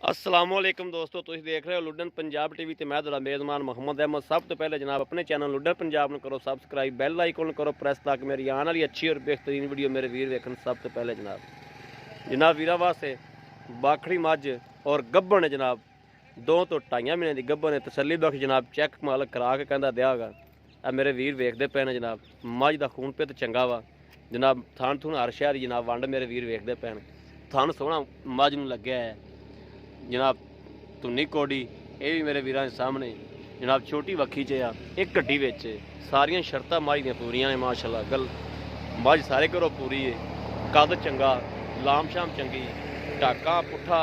असलामुअलैकुम दोस्तों, तुम देख रहे हो लुडन पंजाब टीवी ते मैं तुहाडा मेज़बान मोहम्मद अहमद। सब तो पहले जनाब अपने चैनल लुडन पंजाब में करो सबसक्राइब, बैल आइकन करो प्रेस ताकि मेरी आने वाली अच्छी और बेहतरीन वीडियो मेरे वीर वेखन सब तो पहले। जनाब वीरा वास्ते बाखड़ी मझ और गब्बन है जनाब, 2 तो 2.5 महीने की गब्बन है। तसली बख्श जनाब चैक मालक करा के कहता देगा। आ मेरे वीर वेखते पे ने जनाब, मझ का खून पित चंगा वा जनाब। थान थून हर शहर जनाब वंड मेरे वीर वेखते पे ने। थान सोहना मझ नूं लग्या है जनाब। धुनी कोडी ये भी मेरे वीरां सामने जनाब। छोटी वक्खी च आ, एक गड्डी विच सारियां शर्तां मझ दियां पूरियां ने माशाअल्लाह। गल मझ सारे घरों पूरी है, कद चंगा, लाम शाम चंगी, ढाका पुट्ठा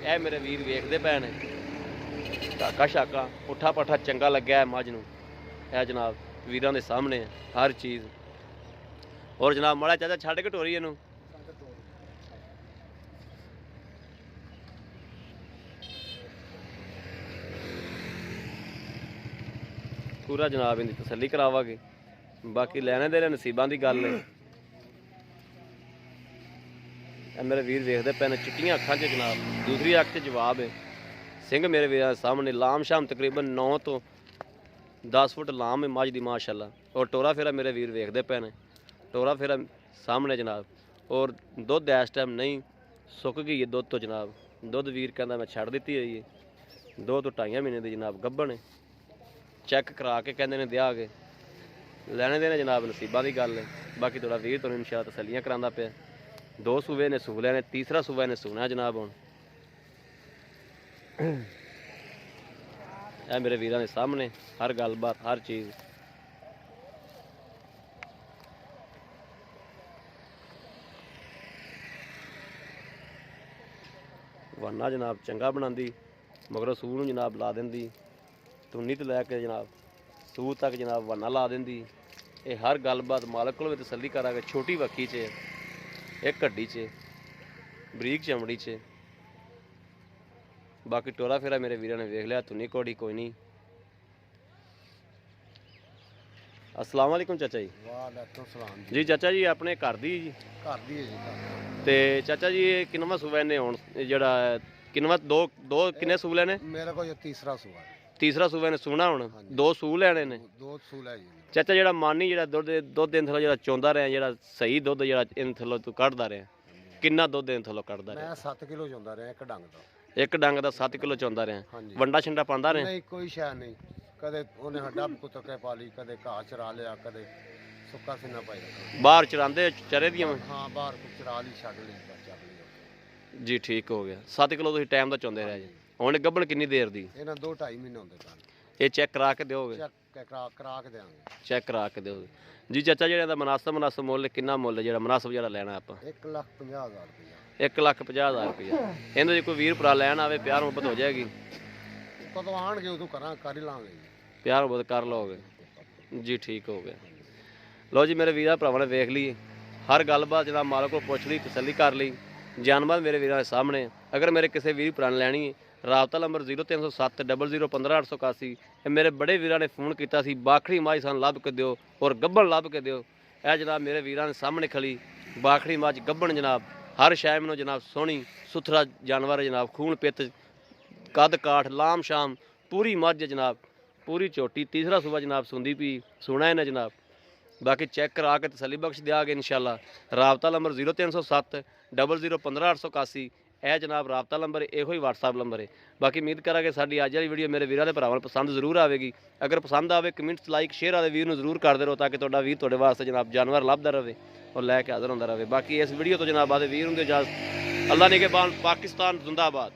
ए मेरे वीर वेखते पे ने। ढाका शाका पुट्ठा पट्ठा चंगा लग्या है मझ नूं ए जनाब। वीरां दे सामने हर चीज़। और जनाब माड़ा चाचा छड्ड के टोरी इहनूं पूरा जनाब इनकी तसली करावांगे। बाकी लैने देने नसीबां दी गल है। मेरे वीर वेखते पे ने चिट्टियां अखां च जनाब, दूसरी अख च जवाब है। सिंह मेरे वीर सामने लाम शाम तकरीबन 9 तो 10 फुट लाम है मझ दी माशाअल्लाह। और टोरा फेरा मेरे वीर वेखते पे ने, टोरा फेरा सामने जनाब। और दुध इस टाइम नहीं सुक गई है दुध तो जनाब। दुध वीर कहता मैं छड़ दी हुई है। 2 तो 2.5 महीने की जनाब गब्बन है। चैक करा के कहते ने दिया के लैने देने जनाब नसीबां की गल है। बाकी थोड़ा वीर तुहानूं इंशाअल्लाह तसलियां करांदा पिया। 2 सूबे ने सूह लैने, तीसरा सूबा ने सूना जनाब। हुण ए मेरे वीरां दे सामने हर गलबात हर चीज़। वाना जनाब चंगा बनांदी, मगरों सूह नूं जनाब ला दिंदी। धुनी तो लैके जनाब सूह तक जनाब वाना ला देंदी। ये हर गलबात मालक को भी तसली करा के। छोटी वक्खी च एक गड्डी च बरीक चमड़ी च। बाकी टोरा फेरा मेरे वीरों ने वेख लिया। धुनी कोड़ी कोई नहीं। अस्सलाम वालेकुम चाचा जी। वालेकुम सलाम जी चाचा जी अपने घर दी जी घर दी है जी। ते चाचा जी किनवा सूबा ने हुण जेड़ा किनवा दो किन्ने सूबे ने? मेरे को ये तीसरा सूआ है। तीसरा सूबा ने सूना हुण 2 सूह लैने ने। 2 सूल है जी। चाचा जेड़ा मानी जेड़ा दुध इन थल्लों जेड़ा चोंदा रहा, जेड़ा सही दुध जेड़ा इन थल्लों तू कढ़दा रहा, किन्ना दुध इन थल्लों कढ़दा रहा? मैं 7 किलो चोंदा रहा एक डंग दा। एक डंग दा 7 किलो चोंदा रहा। वंडा छंडा पांदा रहा? नहीं कोई शै नहीं। कदे उन्हें हड्डा कुतर के पाली, कदे घाह चरा लिया, कदे सुक्का सीना पाई रखा। बाहर चरांदे चरे दियां? हाँ बाहर को चरा ली, छड़ ली, चक ली जी ठीक हो गया। 7 किलो तुसीं टाइम दा चोंदे रहे जी। हुण गब्बन किन्नी देर दी? इन्हां 2-2.5 महीने होंदे पान। ये चेक करा के दोगे? चेक करा के देंगे। चेक करा के दोगे जी। चाचा जेड़ा दा मुनासब मुल किन्ना मुल जेड़ा मुनासब जेड़ा लेना आपां? 1,50,000 रुपया। 1,50,000 रुपया। इहदे कोई वीर भरा लैन आवे प्यार मुहब्बत हो जाएगी? कदों आणगे उदों कर ही लांगे जी। प्यार मुहब्बत कर लोगे जी। ठीक हो गया। लो जी मेरे वीर भरावां ने वेख ली हर गलबात जनाब। मालक को पुछ ली, तसली कर ली। जानबात मेरे वीरां दे सामने। अगर मेरे किसी वीर भरा ने लैनी है, राबता नंबर 0307 00 15 881। मेरे बड़े वीरां ने फोन किया सी बाखड़ी मझ सानूं लभ के दिओ और गब्बन लभ के दिओ। यह जनाब मेरे वीरां दे सामने खड़ी बाखड़ी मझ गब्बन जनाब। हर शै मैनूं जनाब सोहनी सुथरा जानवर है जनाब। खून पित कद काठ लाम शाम पूरी मझ जनाब, पूरी झोटी। तीसरा सूबा जनाब सुंदी पी सुना इन्हें जनाब। बाकी चेक करा के तसली बख्श देंगे इंशाअल्लाह। राबता नंबर 0307 00 15 881। यह जनाब राबता नंबर यो ही व्हाट्सएप नंबर है। बाकी उम्मीद करा कि साडी अज वाली वीडियो मेरे वीरों के भरावां पसंद जरूर आएगी। अगर पसंद आए कमेंट्स लाइक शेयर वाले वीर जरूर करते रहो ताकि तुहाडा वीर तुहाडे वास्ते जनाब जानवर लभदा रहे और लैके हाज़र होंदा रहे। बाकी इस वीडियो तो जनाब आदे वीर होंदे इजाज़त। अल्लाह निगहबान। पाकिस्तान जिंदाबाद।